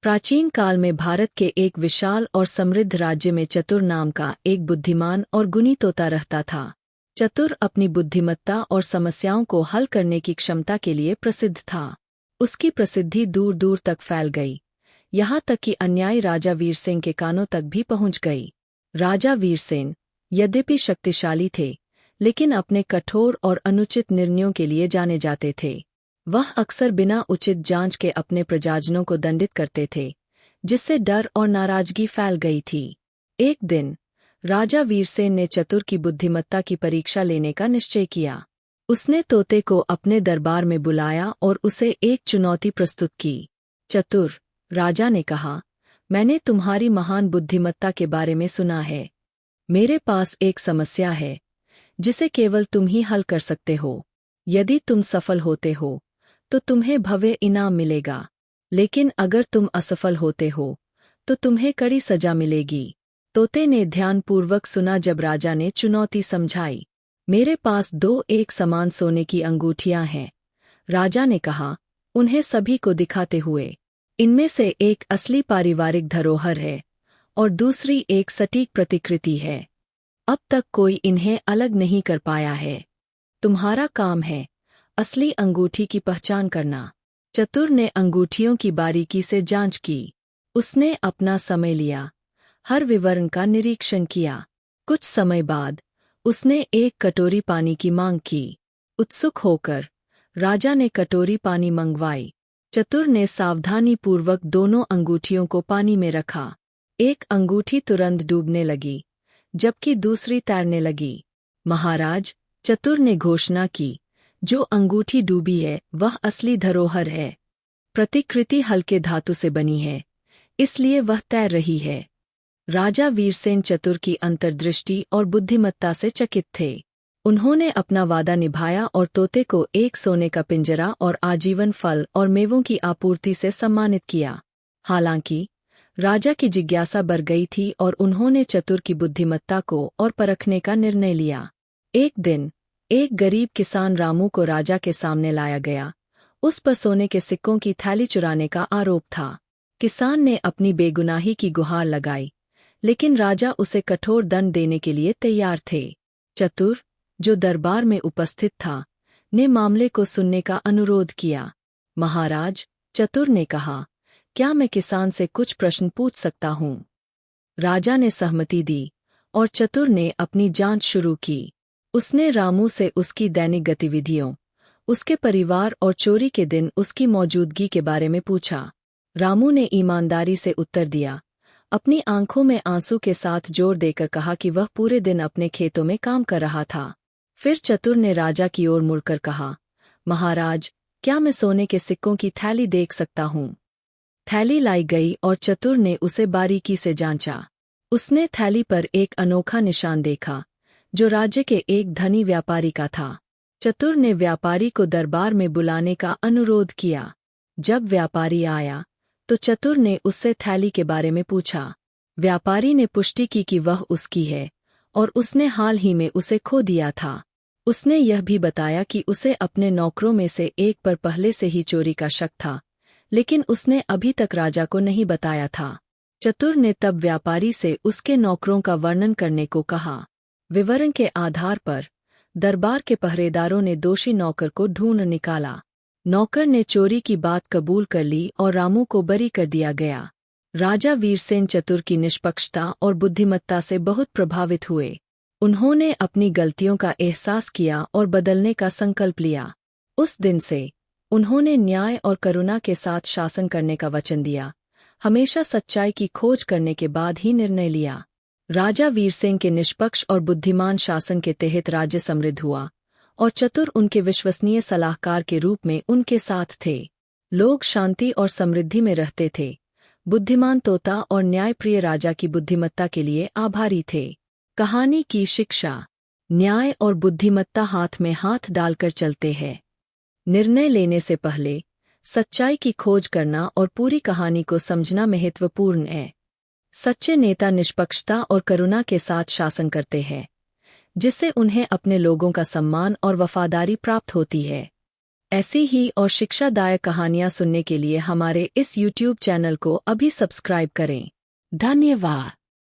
प्राचीन काल में भारत के एक विशाल और समृद्ध राज्य में चतुर नाम का एक बुद्धिमान और गुणी तोता रहता था। चतुर अपनी बुद्धिमत्ता और समस्याओं को हल करने की क्षमता के लिए प्रसिद्ध था। उसकी प्रसिद्धि दूर दूर तक फैल गई, यहाँ तक कि अन्यायी राजा वीरसेन के कानों तक भी पहुंच गई। राजा वीरसेन यद्यपि शक्तिशाली थे, लेकिन अपने कठोर और अनुचित निर्णयों के लिए जाने जाते थे। वह अक्सर बिना उचित जांच के अपने प्रजाजनों को दंडित करते थे, जिससे डर और नाराजगी फैल गई थी। एक दिन राजा वीरसेन ने चतुर की बुद्धिमत्ता की परीक्षा लेने का निश्चय किया। उसने तोते को अपने दरबार में बुलाया और उसे एक चुनौती प्रस्तुत की। चतुर, राजा ने कहा, मैंने तुम्हारी महान बुद्धिमत्ता के बारे में सुना है। मेरे पास एक समस्या है जिसे केवल तुम ही हल कर सकते हो। यदि तुम सफल होते हो तो तुम्हें भव्य इनाम मिलेगा, लेकिन अगर तुम असफल होते हो तो तुम्हें कड़ी सजा मिलेगी। तोते ने ध्यानपूर्वक सुना जब राजा ने चुनौती समझाई। मेरे पास 2 एक समान सोने की अंगूठियां हैं, राजा ने कहा, उन्हें सभी को दिखाते हुए। इनमें से एक असली पारिवारिक धरोहर है और दूसरी एक सटीक प्रतिकृति है। अब तक कोई इन्हें अलग नहीं कर पाया है। तुम्हारा काम है असली अंगूठी की पहचान करना। चतुर ने अंगूठियों की बारीकी से जांच की। उसने अपना समय लिया, हर विवरण का निरीक्षण किया। कुछ समय बाद उसने एक कटोरी पानी की मांग की। उत्सुक होकर राजा ने कटोरी पानी मंगवाई। चतुर ने सावधानीपूर्वक दोनों अंगूठियों को पानी में रखा। एक अंगूठी तुरंत डूबने लगी, जबकि दूसरी तैरने लगी। महाराज, चतुर ने घोषणा की, जो अंगूठी डूबी है वह असली धरोहर है। प्रतिकृति हल्के धातु से बनी है, इसलिए वह तैर रही है। राजा वीरसेन चतुर की अंतर्दृष्टि और बुद्धिमत्ता से चकित थे। उन्होंने अपना वादा निभाया और तोते को एक सोने का पिंजरा और आजीवन फल और मेवों की आपूर्ति से सम्मानित किया। हालांकि राजा की जिज्ञासा बढ़ गई थी और उन्होंने चतुर की बुद्धिमत्ता को और परखने का निर्णय लिया। एक दिन एक गरीब किसान रामू को राजा के सामने लाया गया। उस पर सोने के सिक्कों की थैली चुराने का आरोप था। किसान ने अपनी बेगुनाही की गुहार लगाई, लेकिन राजा उसे कठोर दंड देने के लिए तैयार थे। चतुर, जो दरबार में उपस्थित था, ने मामले को सुनने का अनुरोध किया। महाराज, चतुर ने कहा, क्या मैं किसान से कुछ प्रश्न पूछ सकता हूँ? राजा ने सहमति दी और चतुर ने अपनी जांच शुरू की। उसने रामू से उसकी दैनिक गतिविधियों, उसके परिवार और चोरी के दिन उसकी मौजूदगी के बारे में पूछा। रामू ने ईमानदारी से उत्तर दिया, अपनी आंखों में आंसू के साथ जोर देकर कहा कि वह पूरे दिन अपने खेतों में काम कर रहा था। फिर चतुर ने राजा की ओर मुड़कर कहा, महाराज, क्या मैं सोने के सिक्कों की थैली देख सकता हूँ? थैली लाई गई और चतुर ने उसे बारीकी से जांचा। उसने थैली पर एक अनोखा निशान देखा, जो राज्य के एक धनी व्यापारी का था। चतुर ने व्यापारी को दरबार में बुलाने का अनुरोध किया। जब व्यापारी आया तो चतुर ने उससे थैली के बारे में पूछा। व्यापारी ने पुष्टि की कि वह उसकी है और उसने हाल ही में उसे खो दिया था। उसने यह भी बताया कि उसे अपने नौकरों में से एक पर पहले से ही चोरी का शक था, लेकिन उसने अभी तक राजा को नहीं बताया था। चतुर ने तब व्यापारी से उसके नौकरों का वर्णन करने को कहा। विवरण के आधार पर दरबार के पहरेदारों ने दोषी नौकर को ढूंढ निकाला। नौकर ने चोरी की बात कबूल कर ली और रामू को बरी कर दिया गया। राजा वीरसेन चतुर की निष्पक्षता और बुद्धिमत्ता से बहुत प्रभावित हुए। उन्होंने अपनी गलतियों का एहसास किया और बदलने का संकल्प लिया। उस दिन से उन्होंने न्याय और करुणा के साथ शासन करने का वचन दिया, हमेशा सच्चाई की खोज करने के बाद ही निर्णय लिया। राजा वीरसेन के निष्पक्ष और बुद्धिमान शासन के तहत राज्य समृद्ध हुआ और चतुर उनके विश्वसनीय सलाहकार के रूप में उनके साथ थे। लोग शांति और समृद्धि में रहते थे। बुद्धिमान तोता और न्यायप्रिय राजा की बुद्धिमत्ता के लिए आभारी थे। कहानी की शिक्षा: न्याय और बुद्धिमत्ता हाथ में हाथ डालकर चलते हैं। निर्णय लेने से पहले सच्चाई की खोज करना और पूरी कहानी को समझना महत्वपूर्ण है। सच्चे नेता निष्पक्षता और करुणा के साथ शासन करते हैं, जिससे उन्हें अपने लोगों का सम्मान और वफादारी प्राप्त होती है। ऐसी ही और शिक्षादायक कहानियाँ सुनने के लिए हमारे इस YouTube चैनल को अभी सब्सक्राइब करें। धन्यवाद।